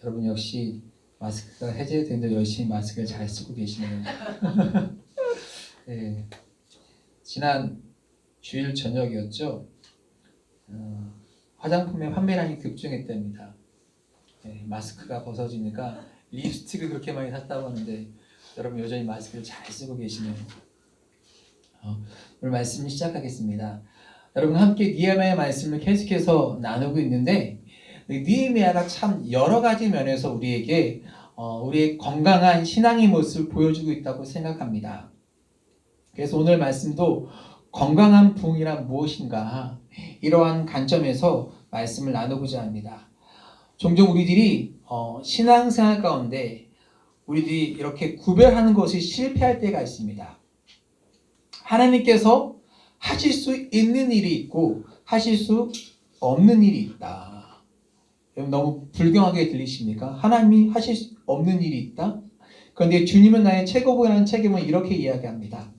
여러분 역시 마스크가 해제되는데 열심히 마스크를 잘 쓰고 계시네요. 네, 지난 주일 저녁이었죠. 화장품의 판매량이 급증했답니다. 네, 마스크가 벗어지니까 립스틱을 그렇게 많이 샀다고 하는데 여러분 여전히 마스크를 잘 쓰고 계시네요. 오늘 말씀 시작하겠습니다. 여러분 함께 느헤미야의 말씀을 계속해서 나누고 있는데 느헤미야가 참 여러 가지 면에서 우리에게 우리의 건강한 신앙의 모습을 보여주고 있다고 생각합니다. 그래서 오늘 말씀도 건강한 부흥이란 무엇인가 이러한 관점에서 말씀을 나누고자 합니다. 종종 우리들이 신앙생활 가운데 우리들이 이렇게 구별하는 것이 실패할 때가 있습니다. 하나님께서 하실 수 있는 일이 있고 하실 수 없는 일이 있다. 너무 불경하게 들리십니까? 하나님이 하실 수 없는 일이 있다? 그런데 주님은 나의 최고봉이라는 책임을 이렇게 이야기합니다.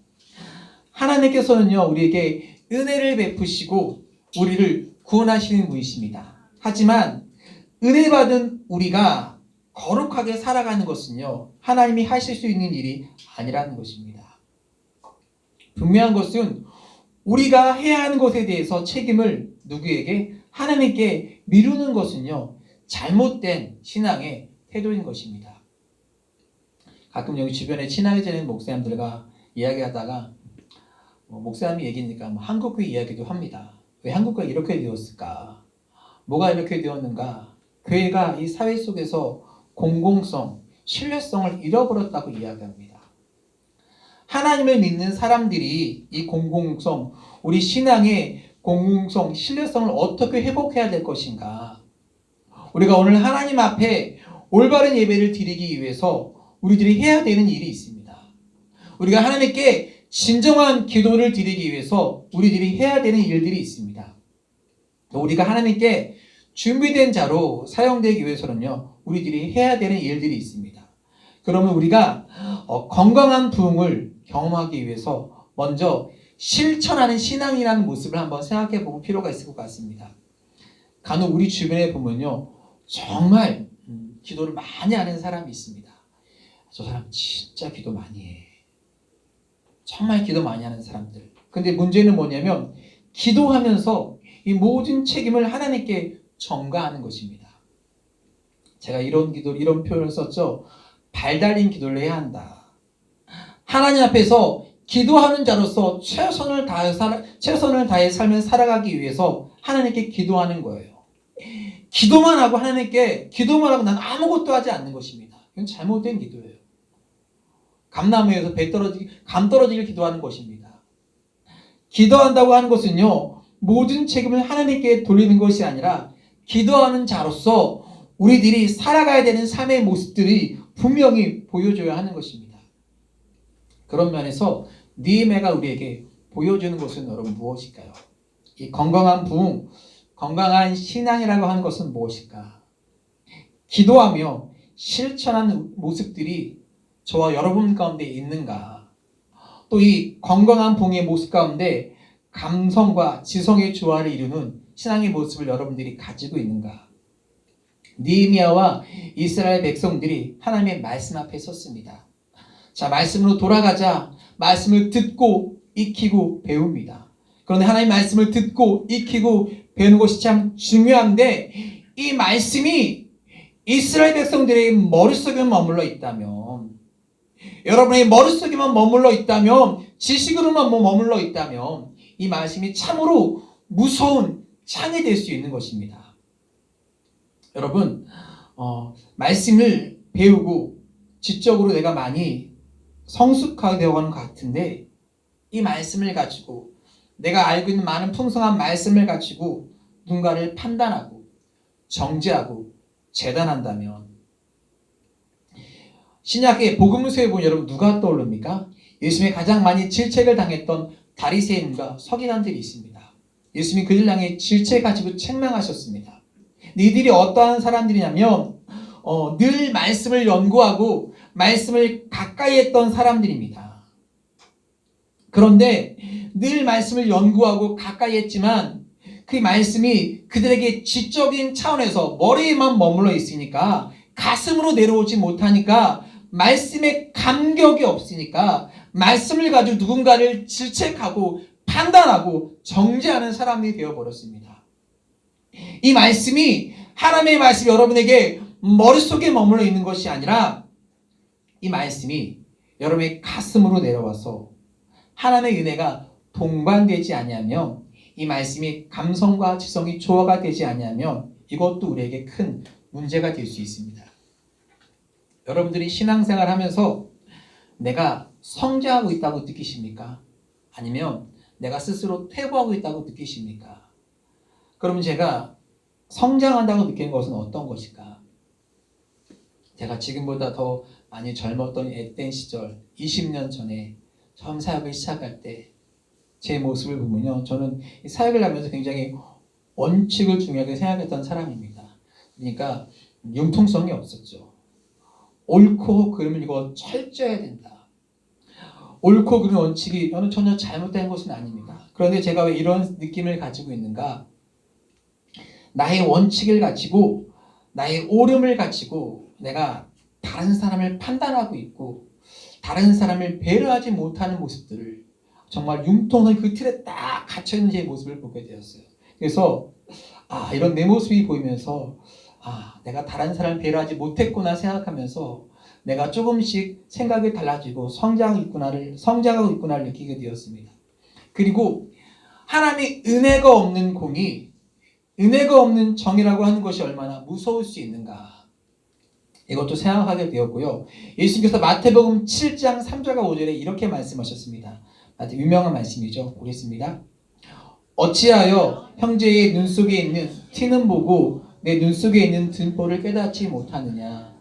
하나님께서는요 우리에게 은혜를 베푸시고 우리를 구원하시는 분이십니다. 하지만 은혜 받은 우리가 거룩하게 살아가는 것은요 하나님이 하실 수 있는 일이 아니라는 것입니다. 분명한 것은 우리가 해야 하는 것에 대해서 책임을 누구에게? 하나님께 미루는 것은요 잘못된 신앙의 태도인 것입니다. 가끔 여기 주변에 친하게 지내는 목사님들과 이야기하다가 목사님이 얘기니까 한국교 이야기도 합니다. 왜 한국교가 이렇게 되었을까? 뭐가 이렇게 되었는가? 교회가 이 사회 속에서 공공성, 신뢰성을 잃어버렸다고 이야기합니다. 하나님을 믿는 사람들이 이 공공성, 우리 신앙의 공공성, 신뢰성을 어떻게 회복해야 될 것인가? 우리가 오늘 하나님 앞에 올바른 예배를 드리기 위해서 우리들이 해야 되는 일이 있습니다. 우리가 하나님께 진정한 기도를 드리기 위해서 우리들이 해야 되는 일들이 있습니다. 우리가 하나님께 준비된 자로 사용되기 위해서는요 우리들이 해야 되는 일들이 있습니다. 그러면 우리가 건강한 부흥을 경험하기 위해서 먼저 실천하는 신앙이라는 모습을 한번 생각해 볼 필요가 있을 것 같습니다. 간혹 우리 주변에 보면요 정말 기도를 많이 하는 사람이 있습니다. 저 사람 진짜 기도 많이 해. 정말 기도 많이 하는 사람들. 근데 문제는 뭐냐면 기도하면서 이 모든 책임을 하나님께 전가하는 것입니다. 제가 이런 표현을 썼죠. 발 달린 기도를 해야 한다. 하나님 앞에서 기도하는 자로서 최선을 다해 삶을 살아가기 위해서 하나님께 기도하는 거예요. 기도만 하고 하나님께 기도만 하고 난 아무것도 하지 않는 것입니다. 이건 잘못된 기도예요. 감나무에서 감 떨어지길 기도하는 것입니다. 기도한다고 하는 것은요 모든 책임을 하나님께 돌리는 것이 아니라 기도하는 자로서 우리들이 살아가야 되는 삶의 모습들이 분명히 보여줘야 하는 것입니다. 그런 면에서 느헤미야가 우리에게 보여주는 것은 여러분 무엇일까요? 이 건강한 부흥, 건강한 신앙이라고 하는 것은 무엇일까? 기도하며 실천하는 모습들이 저와 여러분 가운데 있는가? 또 이 건강한 부흥의 모습 가운데 감성과 지성의 조화를 이루는 신앙의 모습을 여러분들이 가지고 있는가? 느헤미야와 이스라엘 백성들이 하나님의 말씀 앞에 섰습니다. 자, 말씀으로 돌아가자. 말씀을 듣고 익히고 배웁니다. 그런데 하나님의 말씀을 듣고 익히고 배우는 것이 참 중요한데 이 말씀이 이스라엘 백성들의 머릿속에만 머물러 있다면 여러분의 머릿속에만 머물러 있다면 지식으로만 머물러 있다면 이 말씀이 참으로 무서운 창이 될 수 있는 것입니다. 여러분 말씀을 배우고 지적으로 내가 많이 성숙하게 되어가는 것 같은데 이 말씀을 가지고 내가 알고 있는 많은 풍성한 말씀을 가지고 누군가를 판단하고 정죄하고 재단한다면 신약의 복음서에 보면 여러분 누가 떠오릅니까? 예수님이 가장 많이 질책을 당했던 바리새인과 서기관들이 있습니다. 예수님이 그들 향해 질책 가지고 책망하셨습니다. 이들이 어떠한 사람들이냐면 늘 말씀을 연구하고 말씀을 가까이 했던 사람들입니다. 그런데 늘 말씀을 연구하고 가까이 했지만 그 말씀이 그들에게 지적인 차원에서 머리에만 머물러 있으니까 가슴으로 내려오지 못하니까 말씀에 감격이 없으니까 말씀을 가지고 누군가를 질책하고 판단하고 정죄하는 사람이 되어버렸습니다. 이 말씀이 하나님의 말씀이 여러분에게 머릿속에 머물러 있는 것이 아니라 이 말씀이 여러분의 가슴으로 내려와서 하나님의 은혜가 동반되지 아니하면 이 말씀이 감성과 지성이 조화가 되지 아니하면 이것도 우리에게 큰 문제가 될 수 있습니다. 여러분들이 신앙생활 하면서 내가 성장하고 있다고 느끼십니까? 아니면 내가 스스로 퇴보하고 있다고 느끼십니까? 그럼 제가 성장한다고 느끼는 것은 어떤 것일까? 제가 지금보다 더 많이 젊었던 앳된 시절 20년 전에 처음 사역을 시작할 때 제 모습을 보면요, 저는 사역을 하면서 굉장히 원칙을 중요하게 생각했던 사람입니다. 그러니까 융통성이 없었죠. 옳고 그름을 이거 철저해야 된다. 옳고 그름 원칙이 전혀 잘못된 것은 아닙니다. 그런데 제가 왜 이런 느낌을 가지고 있는가? 나의 원칙을 가지고 나의 옳음을 가지고 내가 다른 사람을 판단하고 있고 다른 사람을 배려하지 못하는 모습들을 정말 융통한 그 틀에 딱 갇혀있는 제 모습을 보게 되었어요. 그래서 이런 내 모습이 보이면서 내가 다른 사람을 배려하지 못했구나 생각하면서 내가 조금씩 생각이 달라지고 성장하고 있구나를 느끼게 되었습니다. 그리고 하나님의 은혜가 없는 공의, 은혜가 없는 정이라고 하는 것이 얼마나 무서울 수 있는가, 이것도 생각하게 되었고요. 예수님께서 마태복음 7장 3절과 5절에 이렇게 말씀하셨습니다. 아주 유명한 말씀이죠. 보겠습니다. 어찌하여 형제의 눈 속에 있는 티는 보고 내 눈 속에 있는 등보를 깨닫지 못하느냐.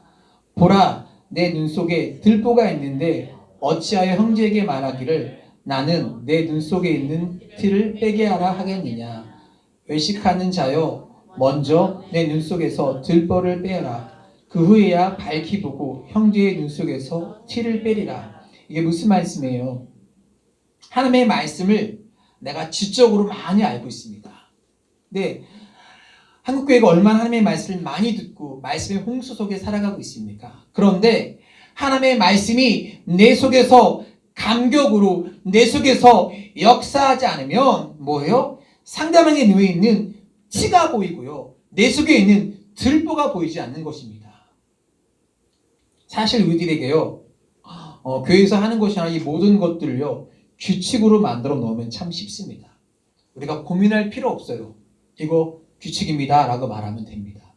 보라, 내 눈 속에 들보가 있는데 어찌하여 형제에게 말하기를 나는 내 눈 속에 있는 티를 빼게 하라 하겠느냐. 외식하는 자여, 먼저 내 눈 속에서 들보를 빼라. 그 후에야 밝히 보고 형제의 눈 속에서 티를 빼리라. 이게 무슨 말씀이에요? 하나님의 말씀을 내가 지적으로 많이 알고 있습니다. 근데 한국교회가 얼마나 하나님의 말씀을 많이 듣고 말씀의 홍수 속에 살아가고 있습니까? 그런데 하나님의 말씀이 내 속에서 감격으로 내 속에서 역사하지 않으면 뭐예요? 상대방의 눈에 있는 티가 보이고요. 내 속에 있는 들보가 보이지 않는 것입니다. 사실 우리들에게요, 교회에서 하는 것이 아니라 이 모든 것들을요, 규칙으로 만들어 놓으면 참 쉽습니다. 우리가 고민할 필요 없어요. 이거 규칙입니다 라고 말하면 됩니다.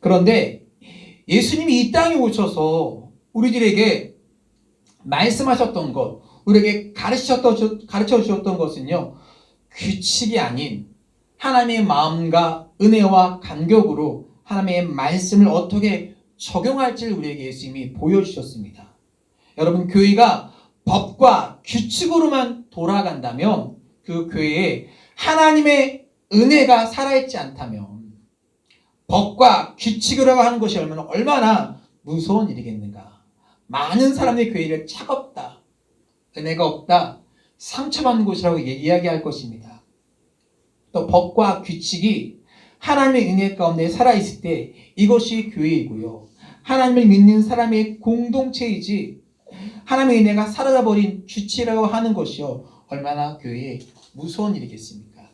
그런데 예수님이 이 땅에 오셔서 우리들에게 말씀하셨던 것, 우리에게 가르쳐 주셨던 것은요, 규칙이 아닌 하나님의 마음과 은혜와 간격으로 하나님의 말씀을 어떻게 적용할지를 우리에게 예수님이 보여주셨습니다. 여러분, 교회가 법과 규칙으로만 돌아간다면 그 교회에 하나님의 은혜가 살아있지 않다면 법과 규칙이라고 하는 것이 얼마나 무서운 일이겠는가. 많은 사람들이 교회를 차갑다, 은혜가 없다, 상처받는 곳이라고 이야기할 것입니다. 또 법과 규칙이 하나님의 은혜 가운데 살아있을 때 이것이 교회이고요, 하나님을 믿는 사람의 공동체이지 하나님의 은혜가 사라져버린 규칙이라고 하는 것이요, 얼마나 교회에 무서운 일이겠습니까?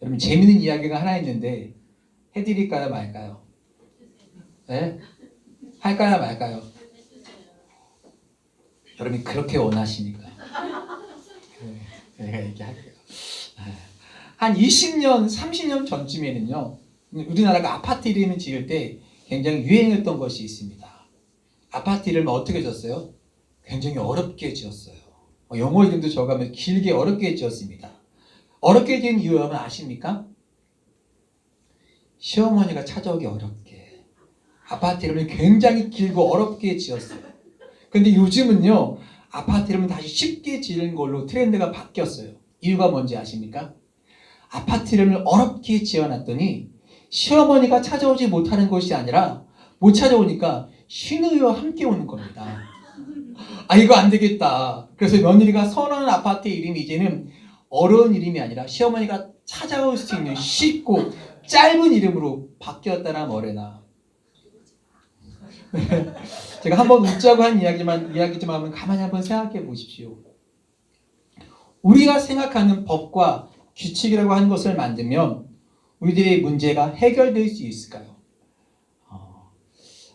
여러분, 재미있는 이야기가 하나 있는데 해드릴까요 말까요? 네? 할까요 말까요? 여러분이 그렇게 원하시니까 내가 얘기할게요. 한 20년 30년 전쯤에는요, 우리나라가 아파트 이름을 지을 때 굉장히 유행했던 것이 있습니다. 아파트 이름을 어떻게 지었어요? 굉장히 어렵게 지었어요. 영어 이름도 적으면 길게 어렵게 지었습니다. 어렵게 지은 이유 여러분 아십니까? 시어머니가 찾아오기 어렵게 아파트 이름을 굉장히 길고 어렵게 지었어요. 근데 요즘은요, 아파트 이름은 다시 쉽게 지은 걸로 트렌드가 바뀌었어요. 이유가 뭔지 아십니까? 아파트 이름을 어렵게 지어놨더니 시어머니가 찾아오지 못하는 것이 아니라 못 찾아오니까 시누이와 함께 오는 겁니다. 이거 안 되겠다. 그래서 며느리가 선호하는 아파트 이름이 이제는 어려운 이름이 아니라 시어머니가 찾아올 수 있는 쉽고 짧은 이름으로 바뀌었다나 뭐래나. 제가 한번 웃자고 한 이야기지만 가만히 한번 생각해 보십시오. 우리가 생각하는 법과 규칙이라고 하는 것을 만들면 우리들의 문제가 해결될 수 있을까요?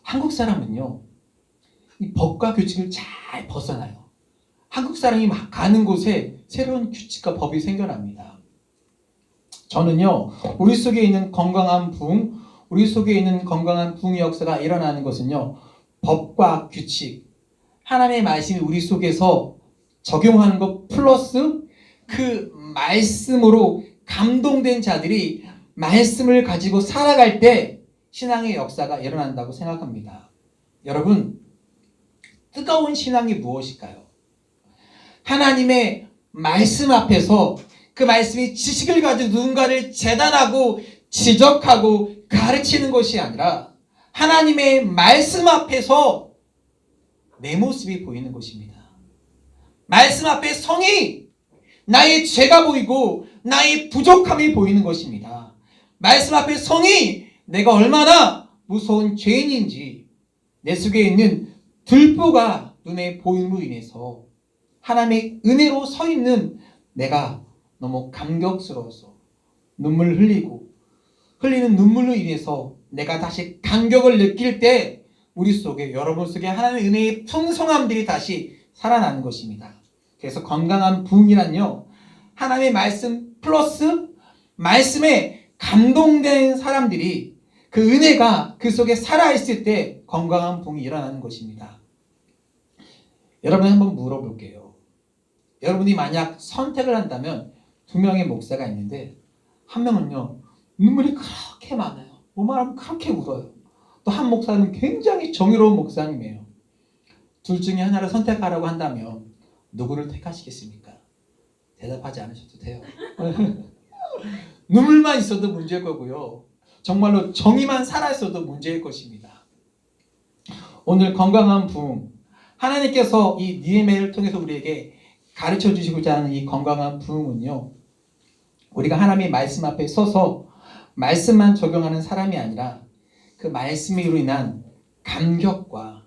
한국 사람은요, 이 법과 규칙을 잘 벗어나요. 한국 사람이 막 가는 곳에 새로운 규칙과 법이 생겨납니다. 저는요, 우리 속에 있는 건강한 부흥, 우리 속에 있는 건강한 부흥의 역사가 일어나는 것은요, 법과 규칙, 하나님의 말씀이 우리 속에서 적용하는 것 플러스 그 말씀으로 감동된 자들이 말씀을 가지고 살아갈 때 신앙의 역사가 일어난다고 생각합니다. 여러분, 뜨거운 신앙이 무엇일까요? 하나님의 말씀 앞에서 그 말씀이 지식을 가지고 누군가를 재단하고 지적하고 가르치는 것이 아니라 하나님의 말씀 앞에서 내 모습이 보이는 것입니다. 말씀 앞에 성이 나의 죄가 보이고 나의 부족함이 보이는 것입니다. 말씀 앞에 성이 내가 얼마나 무서운 죄인인지 내 속에 있는 들보가 눈에 보임으로 인해서 하나님의 은혜로 서 있는 내가 너무 감격스러워서 눈물 흘리는 눈물로 인해서 내가 다시 감격을 느낄 때 우리 속에, 여러분 속에 하나님의 은혜의 풍성함들이 다시 살아나는 것입니다. 그래서 건강한 부흥이란요, 하나님의 말씀 플러스 말씀에 감동된 사람들이 그 은혜가 그 속에 살아있을 때 건강한 부흥이 일어나는 것입니다. 여러분 한번 물어볼게요. 여러분이 만약 선택을 한다면 두 명의 목사가 있는데 한 명은요, 눈물이 그렇게 많아요. 뭐만 하면 그렇게 울어요. 또 한 목사는 굉장히 정의로운 목사님이에요. 둘 중에 하나를 선택하라고 한다면 누구를 택하시겠습니까? 대답하지 않으셔도 돼요. 눈물만 있어도 문제일 거고요. 정말로 정의만 살아있어도 문제일 것입니다. 오늘 건강한 부흥, 하나님께서 이 니에미야를 통해서 우리에게 가르쳐 주시고자 하는 이 건강한 부흥은요, 우리가 하나님의 말씀 앞에 서서 말씀만 적용하는 사람이 아니라 그 말씀으로 인한 감격과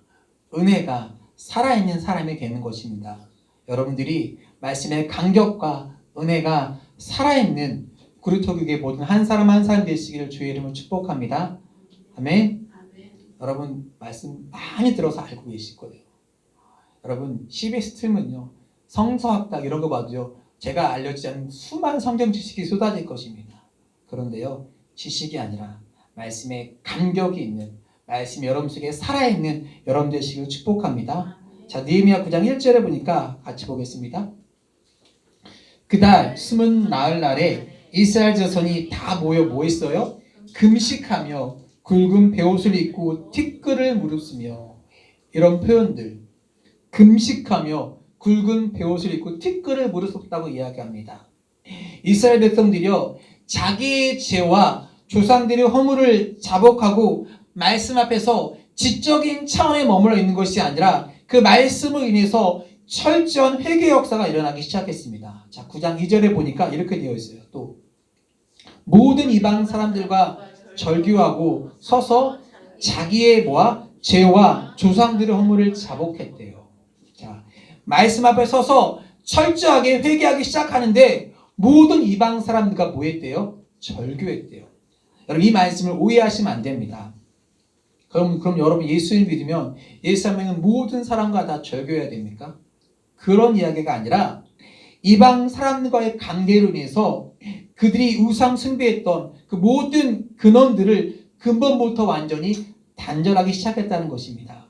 은혜가 살아있는 사람이 되는 것입니다. 여러분들이 말씀의 감격과 은혜가 살아있는 구루토교의 모든 한 사람 한 사람 되시기를 주의 이름으로 축복합니다. 아멘. 여러분 말씀 많이 들어서 알고 계실 거예요. 여러분 CBS 틀면요, 성서학당 이런 거 봐도요, 제가 알려주지 않은 수많은 성경 지식이 쏟아질 것입니다. 그런데요, 지식이 아니라 말씀에 감격이 있는, 말씀이 여러분 속에 살아있는 여러분 되시기를 축복합니다. 자, 느헤미야 9장 1절에 보니까 같이 보겠습니다. 그달 숨은 나흘 날에 이스라엘 자손이 다 모여 뭐 했어요? 금식하며 굵은 베옷을 입고 티끌을 무릅쓰며, 이런 표현들, 금식하며 굵은 베옷을 입고 티끌을 무릅쓰다고 이야기합니다. 이스라엘 백성들이요, 자기의 죄와 조상들의 허물을 자복하고 말씀 앞에서 지적인 차원에 머물러 있는 것이 아니라 그 말씀으로 인해서 철저한 회개 역사가 일어나기 시작했습니다. 자, 9장 2절에 보니까 이렇게 되어 있어요. 또 모든 이방 사람들과 절규하고 서서 자기의 죄와 조상들의 허물을 자복했대요. 자, 말씀 앞에 서서 철저하게 회개하기 시작하는데 모든 이방 사람들과 뭐 했대요? 절규했대요. 여러분 이 말씀을 오해하시면 안 됩니다. 그럼 여러분 예수를 믿으면 예수님은 모든 사람과 다 절규해야 됩니까? 그런 이야기가 아니라 이방 사람들과의 관계로 인해서 그들이 우상 숭배했던 그 모든 근원들을 근본부터 완전히 단절하기 시작했다는 것입니다.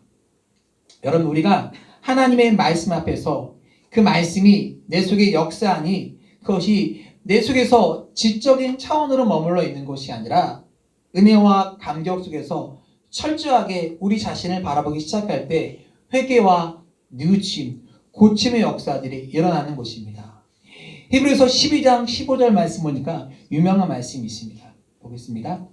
여러분 우리가 하나님의 말씀 앞에서 그 말씀이 내 속에 역사하니 그것이 내 속에서 지적인 차원으로 머물러 있는 것이 아니라 은혜와 감격 속에서 철저하게 우리 자신을 바라보기 시작할 때 회개와 뉘우침, 고침의 역사들이 일어나는 것입니다. 히브리서 12장 15절 말씀 보니까 유명한 말씀이 있습니다. 보겠습니다.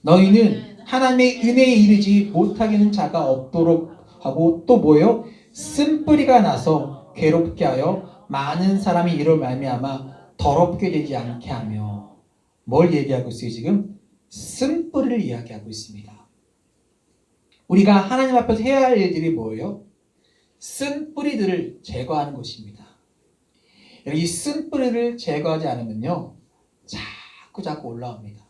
너희는 하나님의 은혜에 이르지 못하게는 자가 없도록 하고 또 뭐예요? 쓴뿌리가 나서 괴롭게 하여 많은 사람이 이로 말미암아 더럽게 되지 않게 하며. 뭘 얘기하고 있어요 지금? 쓴뿌리를 이야기하고 있습니다. 우리가 하나님 앞에서 해야 할 일들이 뭐예요? 쓴뿌리들을 제거하는 것입니다. 이 쓴뿌리를 제거하지 않으면요 자꾸 올라옵니다.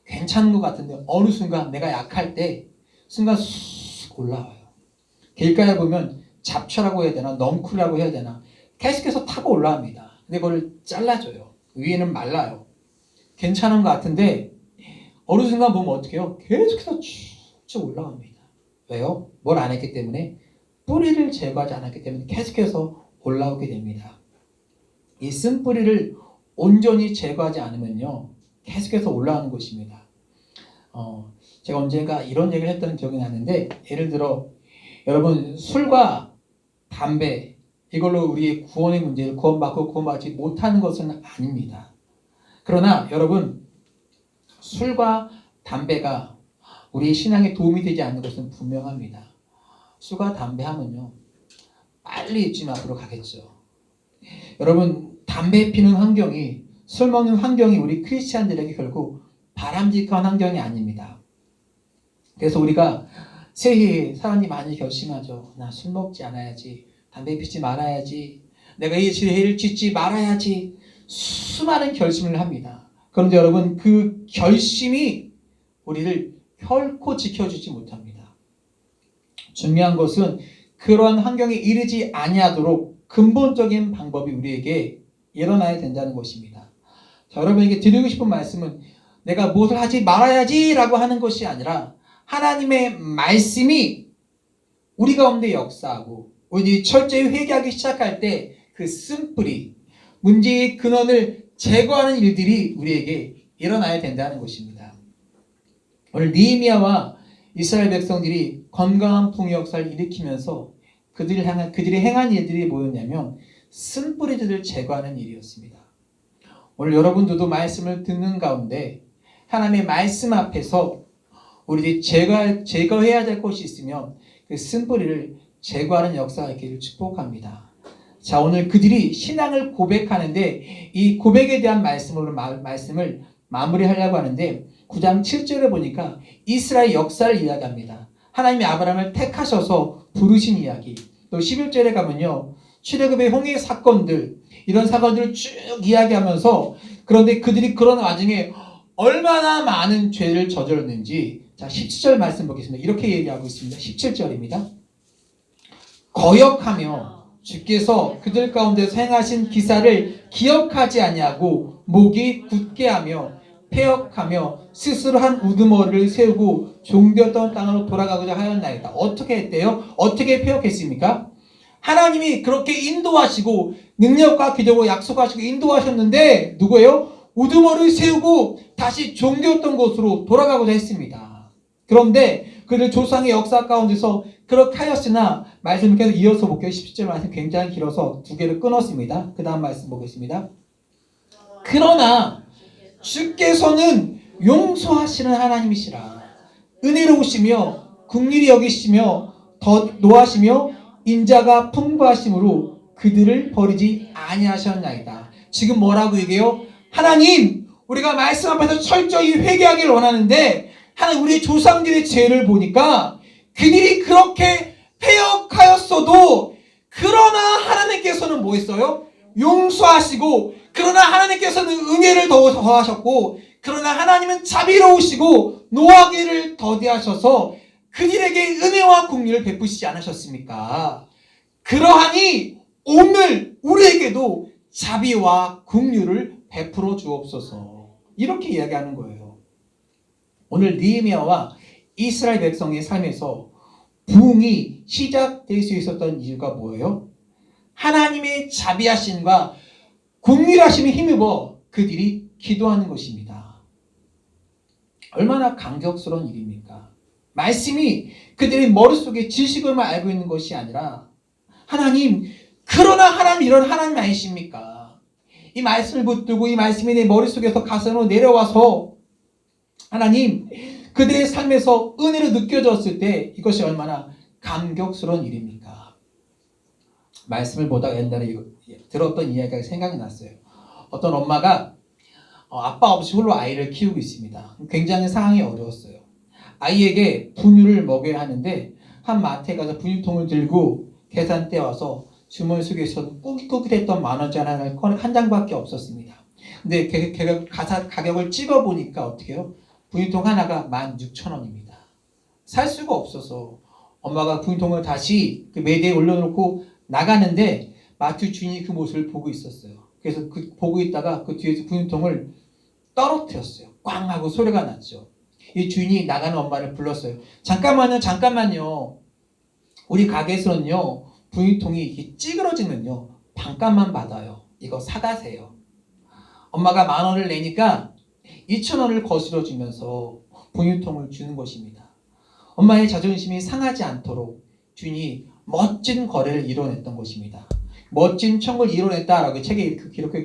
괜찮은 것 같은데 어느 순간 내가 약할 때 순간 쑥 올라와요. 길가에 보면 잡초라고 해야 되나 넝쿨이라고 해야 되나 계속해서 타고 올라옵니다. 근데 그걸 잘라줘요. 위에는 말라요. 괜찮은 것 같은데 어느 순간 보면 어떻게 해요? 계속해서 쭉 올라옵니다. 왜요? 뭘 안 했기 때문에? 뿌리를 제거하지 않았기 때문에 계속해서 올라오게 됩니다. 이 쓴뿌리를 온전히 제거하지 않으면요 계속해서 올라오는 것입니다. 제가 언젠가 이런 얘기를 했던 기억이 나는데 예를 들어 여러분 술과 담배 이걸로 우리의 구원의 문제를 구원받고 구원받지 못하는 것은 아닙니다. 그러나 여러분 술과 담배가 우리의 신앙에 도움이 되지 않는 것은 분명합니다. 술과 담배 하면요 빨리 입지 앞으로 가겠죠. 여러분 담배 피는 환경이 술 먹는 환경이 우리 크리스찬들에게 결국 바람직한 환경이 아닙니다. 그래서 우리가 새해에 사람이 많이 결심하죠. 나 술 먹지 않아야지. 담배 피지 말아야지. 내가 이 죄를 짓지 말아야지. 수많은 결심을 합니다. 그런데 여러분 그 결심이 우리를 결코 지켜주지 못합니다. 중요한 것은 그러한 환경에 이르지 아니하도록 근본적인 방법이 우리에게 일어나야 된다는 것입니다. 자, 여러분에게 드리고 싶은 말씀은 내가 무엇을 하지 말아야지 라고 하는 것이 아니라 하나님의 말씀이 우리 가운데 역사하고 우리 철저히 회개하기 시작할 때 그 쓴뿌리, 문제의 근원을 제거하는 일들이 우리에게 일어나야 된다는 것입니다. 오늘 느헤미야와 이스라엘 백성들이 건강한 풍요 역사를 일으키면서 그들이 행한 일들이 뭐였냐면 쓴뿌리들을 제거하는 일이었습니다. 오늘 여러분들도 말씀을 듣는 가운데 하나님의 말씀 앞에서 우리들이 제거해야 될 것이 있으면 그 쓴뿌리를 제거하는 역사가 있기를 축복합니다. 자, 오늘 그들이 신앙을 고백하는데 이 고백에 대한 말씀을 마무리하려고 하는데 9장 7절에 보니까 이스라엘 역사를 이야기합니다. 하나님이 아브라함을 택하셔서 부르신 이야기. 또 11절에 가면요 출애굽의 홍해 사건들 이런 사건들을 쭉 이야기하면서 그런데 그들이 그런 와중에 얼마나 많은 죄를 저질렀는지 자 17절 말씀 보겠습니다. 이렇게 얘기하고 있습니다. 17절입니다. 거역하며 주께서 그들 가운데서 행하신 기사를 기억하지 아니하고 목이 굳게 하며 폐역하며 스스로 한 우두머리를 세우고 종되었던 땅으로 돌아가고자 하였나이다. 어떻게 했대요? 어떻게 폐역했습니까? 하나님이 그렇게 인도하시고 능력과 기적으로 약속하시고 인도하셨는데 누구예요? 우두머리를 세우고 다시 종되었던 곳으로 돌아가고자 했습니다. 그런데 그들 조상의 역사 가운데서 그렇게 하였으나 말씀을 계속 이어서 볼게요. 17절 말씀 굉장히 길어서 두 개를 끊었습니다. 그 다음 말씀 보겠습니다. 그러나 주께서는 용서하시는 하나님이시라. 은혜로우시며 긍휼히 여기시며 더 노하시며 인자가 풍부하심으로 그들을 버리지 아니하셨나이다. 지금 뭐라고 얘기해요? 하나님 우리가 말씀 앞에서 철저히 회개하기를 원하는데 하나님 우리 조상들의 죄를 보니까 그들이 그렇게 패역하였어도 그러나 하나님께서는 뭐 했어요? 용서하시고 그러나 하나님께서는 은혜를 더하셨고 그러나 하나님은 자비로우시고 노하기를 더디하셔서 그들에게 은혜와 긍휼을 베푸시지 않으셨습니까? 그러하니 오늘 우리에게도 자비와 긍휼을 베풀어 주옵소서. 이렇게 이야기하는 거예요. 오늘 느헤미야와 이스라엘 백성의 삶에서 부흥이 시작될 수 있었던 이유가 뭐예요? 하나님의 자비하심과 긍휼하심에 힘입어 그들이 기도하는 것입니다. 얼마나 감격스러운 일입니까? 말씀이 그들의 머릿속에 지식을만 알고 있는 것이 아니라 하나님, 그러나 하나님 이런 하나님 아니십니까? 이 말씀을 붙들고 이 말씀이 내 머릿속에서 가슴으로 내려와서 하나님, 그들의 삶에서 은혜로 느껴졌을 때 이것이 얼마나 감격스러운 일입니까? 말씀을 보다가 옛날에 들었던 이야기가 생각이 났어요. 어떤 엄마가 아빠 없이 홀로 아이를 키우고 있습니다. 굉장히 상황이 어려웠어요. 아이에게 분유를 먹여야 하는데 한 마트에 가서 분유통을 들고 계산대 와서 주머니 속에서 꾸깃꾸깃했던 만원짜리 하나를 한 장밖에 없었습니다. 근데 가격을 찍어보니까 어떻게 해요? 분유통 하나가 16,000원입니다. 살 수가 없어서 엄마가 분유통을 다시 그 매대에 올려놓고 나가는데 마트 주인이 그 모습을 보고 있었어요. 그래서 보고 있다가 그 뒤에서 분유통을 떨어뜨렸어요. 꽝 하고 소리가 났죠. 이 주인이 나가는 엄마를 불렀어요. 잠깐만요. 우리 가게에서는요, 분유통이 이렇게 찌그러지면요, 반값만 받아요. 이거 사가세요. 엄마가 10,000원을 내니까 2,000원을 거슬러 주면서 분유통을 주는 것입니다. 엄마의 자존심이 상하지 않도록 주인이 멋진 거래를 이뤄냈던 것입니다. 멋진 청구를 이뤄냈다라고 책에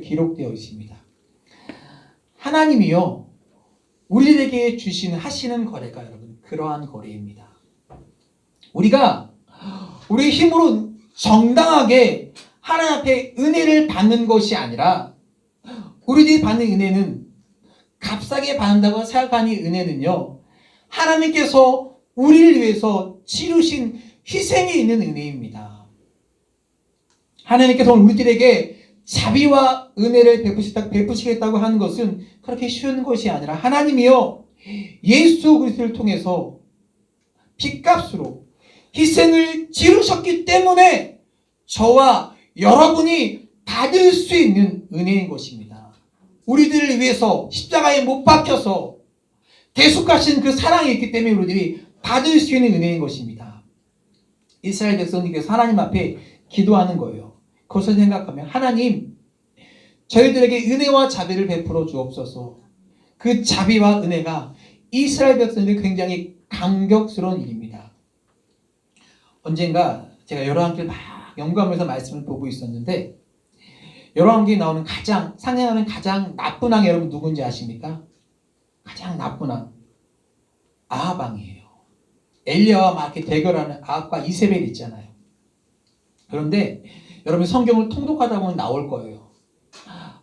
기록되어 있습니다. 하나님이요, 우리에게 하시는 거래가 여러분 그러한 거래입니다. 우리가 우리 힘으로 정당하게 하나님 앞에 은혜를 받는 것이 아니라 우리들이 받는 은혜는 값싸게 받는다고 생각하는 은혜는요, 하나님께서 우리를 위해서 치르신 희생이 있는 은혜입니다. 하나님께서 우리들에게 자비와 은혜를 베푸시겠다고 하는 것은 그렇게 쉬운 것이 아니라 하나님이요, 예수 그리스도를 통해서 핏값으로 희생을 치르셨기 때문에 저와 여러분이 받을 수 있는 은혜인 것입니다. 우리들을 위해서 십자가에 못 박혀서 대속하신 그 사랑이 있기 때문에 우리들이 받을 수 있는 은혜인 것입니다. 이스라엘 백성들께서 하나님 앞에 기도하는 거예요. 그것을 생각하면 하나님, 저희들에게 은혜와 자비를 베풀어 주옵소서. 그 자비와 은혜가 이스라엘 백성들이 굉장히 감격스러운 일입니다. 언젠가 제가 열왕기를 막 연구하면서 말씀을 보고 있었는데, 열왕기에 나오는 상행하는 가장 나쁜 왕이 여러분 누군지 아십니까? 가장 나쁜 왕, 아합 왕이에요. 엘리야와 막 이렇게 대결하는 아합과 이세벨 있잖아요. 그런데 여러분 성경을 통독하다 보면 나올 거예요.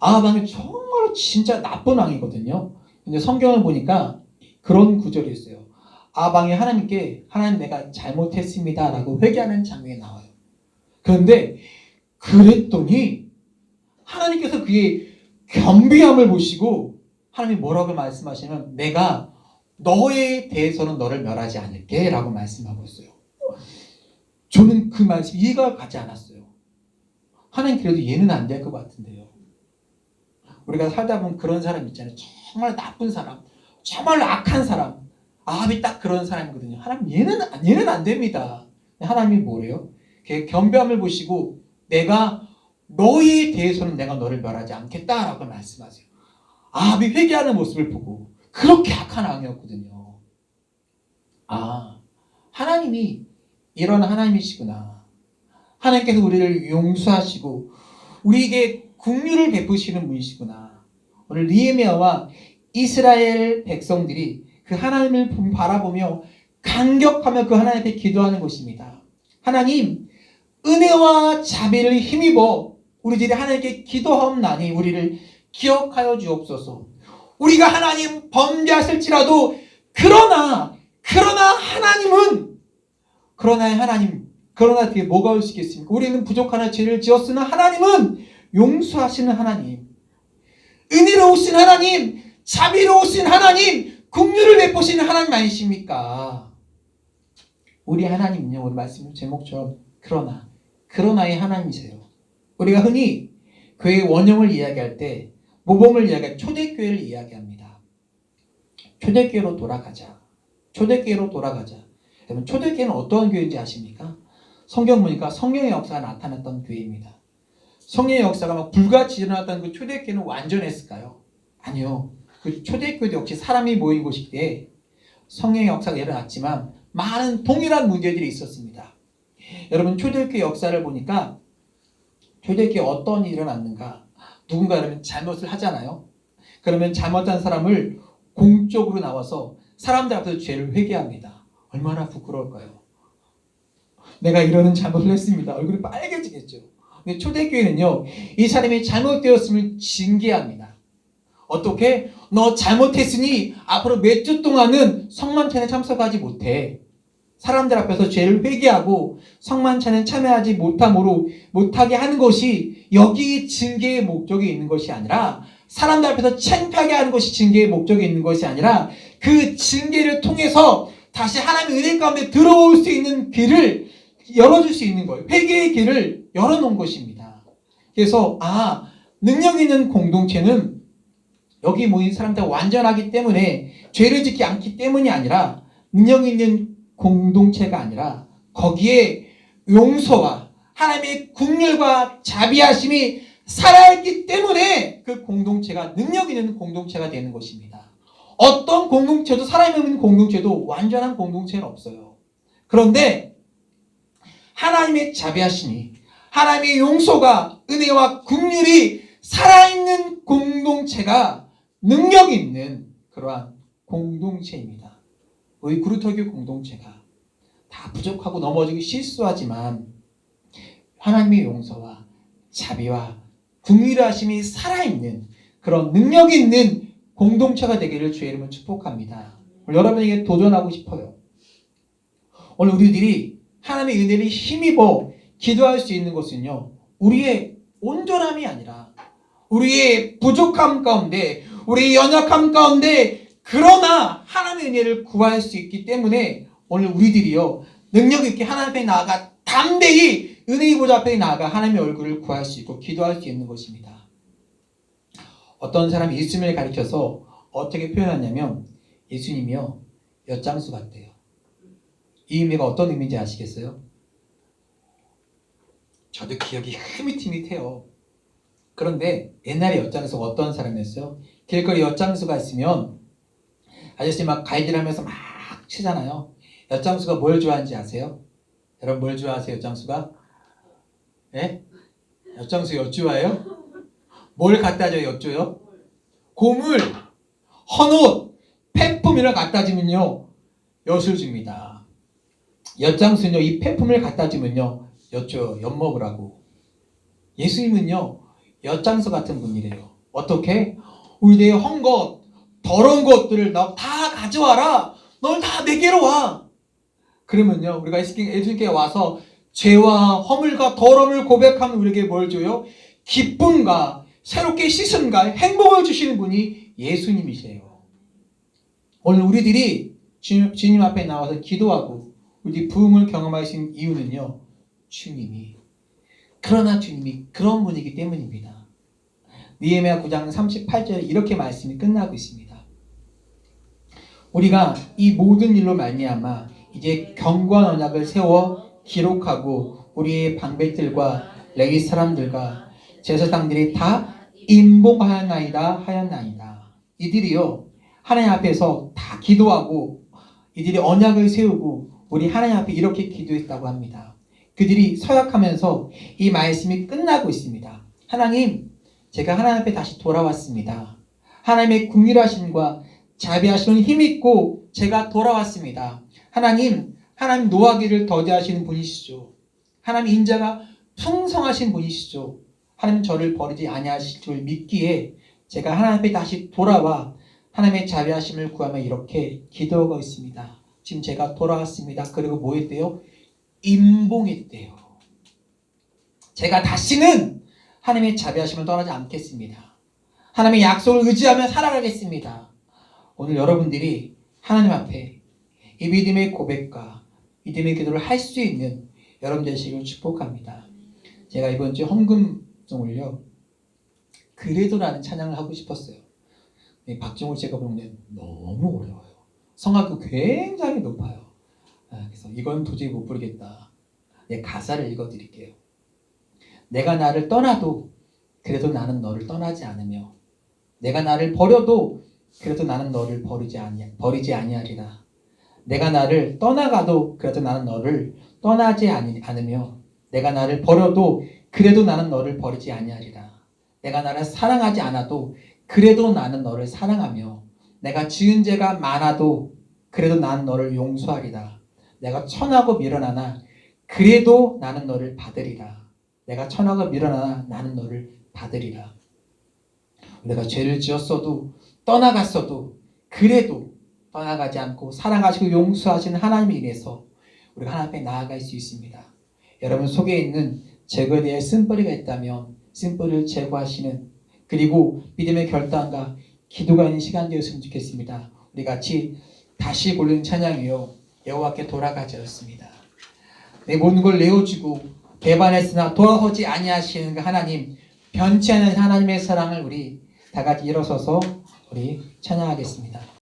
아합 왕이 정말 진짜 나쁜 왕이거든요. 근데 성경을 보니까 그런 구절이 있어요. 아합 왕이 하나님께 하나님 내가 잘못했습니다 라고 회개하는 장면이 나와요. 그런데 그랬더니 하나님께서 그의 겸비함을 보시고 하나님이 뭐라고 말씀하시면 내가 너에 대해서는 너를 멸하지 않을게 라고 말씀하고 있어요. 저는 그 말씀 이해가 가지 않았어요. 하나님 그래도 얘는 안 될 것 같은데요. 우리가 살다 보면 그런 사람 있잖아요. 정말 나쁜 사람, 정말 악한 사람. 아합이 딱 그런 사람이거든요. 하나님 얘는 안 됩니다. 하나님이 뭐래요? 겸비함을 보시고 내가 너에 대해서는 내가 너를 멸하지 않겠다라고 말씀하세요. 아합이 회개하는 모습을 보고 그렇게 악한 왕이었거든요. 아, 하나님이 이런 하나님이시구나. 하나님께서 우리를 용서하시고 우리에게 긍휼을 베푸시는 분이시구나. 오늘 느헤미야와 이스라엘 백성들이 그 하나님을 바라보며 감격하며 그 하나님 앞에 기도하는 것입니다. 하나님, 은혜와 자비를 힘입어 우리들이 하나님께 기도하옵나니 우리를 기억하여 주옵소서. 우리가 하나님 범죄했을지라도 그러나 그게 뭐가 올 수 있겠습니까? 우리는 부족하나 죄를 지었으나 하나님은 용서하시는 하나님, 은혜로우신 하나님, 자비로우신 하나님, 긍휼을 베푸시는 하나님 아니십니까? 우리 하나님은요, 우리 말씀 제목처럼 그러나의 하나님이세요. 우리가 흔히 교회의 원형을 이야기할 때 모범을 이야기할 초대교회를 이야기합니다. 초대교회로 돌아가자. 여러분 초대교회는 어떠한 교회인지 아십니까? 성경 보니까 성령의 역사가 나타났던 교회입니다. 성령의 역사가 막 불같이 일어났던 그 초대교회는 완전했을까요? 아니요. 그 초대교회도 역시 사람이 모인 곳이기에 성령의 역사가 일어났지만 많은 동일한 문제들이 있었습니다. 여러분 초대교회 역사를 보니까 초대교회 어떤 일이 일어났는가? 누군가 그러면 잘못을 하잖아요. 그러면 잘못한 사람을 공적으로 나와서 사람들 앞에서 죄를 회개합니다. 얼마나 부끄러울까요? 내가 이러는 잘못을 했습니다. 얼굴이 빨개지겠죠. 근데 초대교회는요, 이 사람이 잘못되었음을 징계합니다. 어떻게? 너 잘못했으니 앞으로 몇 주 동안은 성만찬에 참석하지 못해. 사람들 앞에서 죄를 회개하고 성만찬에 참여하지 못하게 하는 것이 여기 징계의 목적이 있는 것이 아니라, 사람들 앞에서 창피하게 하는 것이 징계의 목적이 있는 것이 아니라, 그 징계를 통해서 다시 하나님의 은혜 가운데 들어올 수 있는 길을 열어줄 수 있는 거예요. 회개의 길을 열어놓은 것입니다. 그래서 능력 있는 공동체는 여기 모인 사람들 완전하기 때문에, 죄를 짓지 않기 때문이 아니라, 능력 있는 공동체가 아니라 거기에 용서와 하나님의 긍휼과 자비하심이 살아있기 때문에 그 공동체가 능력 있는 공동체가 되는 것입니다. 어떤 공동체도, 사람이 있는 공동체도 완전한 공동체는 없어요. 그런데 하나님의 자비하심이, 하나님의 용서가, 은혜와 긍휼이 살아있는 공동체가 능력 있는 그러한 공동체입니다. 우리 구루터교 공동체가 다 부족하고 넘어지기 실수하지만 하나님의 용서와 자비와 긍휼하심이 살아있는 그런 능력 있는 공동체가 되기를 주의 이름으로 축복합니다. 오늘 여러분에게 도전하고 싶어요. 오늘 우리들이 하나님의 은혜를 힘입어 기도할 수 있는 것은요, 우리의 온전함이 아니라 우리의 부족함 가운데, 우리의 연약함 가운데, 그러나 하나님의 은혜를 구할 수 있기 때문에 오늘 우리들이요, 능력 있게 하나님 앞에 나아가 담대히 은혜의 보좌 앞에 나아가 하나님의 얼굴을 구할 수 있고 기도할 수 있는 것입니다. 어떤 사람이 예수님을 가리켜서 어떻게 표현하냐면, 예수님이요, 엿장수 같대요. 이 의미가 어떤 의미인지 아시겠어요? 저도 기억이 흐릿흐릿해요. 그런데 옛날에 엿장수가 어떤 사람이었어요? 길거리 엿장수가 있으면 아저씨 막 갈질하면서 막 치잖아요. 엿장수가 뭘 좋아하는지 아세요? 여러분 뭘 좋아하세요? 엿장수가? 예? 엿장수 엿좋아해요? 뭘 갖다 줘요? 엿줘요? 고물, 헌옷, 폐품 이런 걸 갖다 주면요, 엿을 줍니다. 엿장수는요, 이 폐품을 갖다 주면요, 엿줘요. 엿 먹으라고. 예수님은요, 엿장수 같은 분이래요. 어떻게? 우리의 헝것, 더러운 것들을 너 다 가져와라. 널 다 내게로 와. 그러면요, 우리가 예수님께 와서 죄와 허물과 더러움을 고백하면 우리에게 뭘 줘요? 기쁨과 새롭게 씻음과 행복을 주시는 분이 예수님이세요. 오늘 우리들이 주님 앞에 나와서 기도하고 우리 부흥을 경험하신 이유는요, 그러나 주님이 그런 분이기 때문입니다. 느헤미야 9장 38절에 이렇게 말씀이 끝나고 있습니다. 우리가 이 모든 일로 말미암아 이제 경고한 언약을 세워 기록하고 우리의 방백들과 레위 사람들과 제사장들이 다 하였나이다. 이들이요, 하나님 앞에서 다 기도하고 이들이 언약을 세우고 우리 하나님 앞에 이렇게 기도했다고 합니다. 그들이 서약하면서 이 말씀이 끝나고 있습니다. 하나님, 제가 하나님 앞에 다시 돌아왔습니다. 하나님의 긍휼하심과 자비하심을 힘입고 제가 돌아왔습니다. 하나님 노하기를 더디하시는 분이시죠. 하나님 인자가 풍성하신 분이시죠. 하나님 저를 버리지 아니하실 줄 믿기에 제가 하나님 앞에 다시 돌아와 하나님의 자비하심을 구하며 이렇게 기도하고 있습니다. 지금 제가 돌아왔습니다. 그리고 뭐 했대요? 임봉했대요. 제가 다시는 하나님의 자비하심을 떠나지 않겠습니다. 하나님의 약속을 의지하며 살아가겠습니다. 오늘 여러분들이 하나님 앞에 이 믿음의 고백과 믿음의 기도를 할 수 있는 여러분 되시길 축복합니다. 제가 이번 주에 헌금송을요, 그래도라는 찬양을 하고 싶었어요. 박정호 씨가 보면 너무 어려워요. 성악도 굉장히 높아요. 그래서 이건 도저히 못 부르겠다. 가사를 읽어드릴게요. 내가 나를 떠나도 그래도 나는 너를 떠나지 않으며, 내가 나를 버려도 그래도 나는 너를 버리지 아니하리라. 내가 나를 떠나가도 그래도 나는 너를 떠나지 않으며, 내가 나를 버려도 그래도 나는 너를 버리지 아니하리라. 내가 나를 사랑하지 않아도 그래도 나는 너를 사랑하며, 내가 지은 죄가 많아도 그래도 나는 너를 용서하리라. 내가 천하고 미련하나 그래도 나는 너를 받으리라. 내가 천하가 밀어나나 나는 너를 받으리라. 내가 죄를 지었어도 떠나갔어도 그래도 떠나가지 않고 사랑하시고 용서하시는 하나님에 인해서 우리가 하나님 앞에 나아갈 수 있습니다. 여러분 속에 있는 죄에 대해 쓴뿌리가 있다면 쓴뿌리를 제거하시는, 그리고 믿음의 결단과 기도가 있는 시간 되었으면 좋겠습니다. 우리 같이 다시 부르는 찬양이요 여호와께 돌아가자였습니다. 내 모든 걸 내어주고 배반했으나 돌아서지 아니하시는 그 하나님, 변치 않은 하나님의 사랑을 우리 다 같이 일어서서 우리 찬양하겠습니다.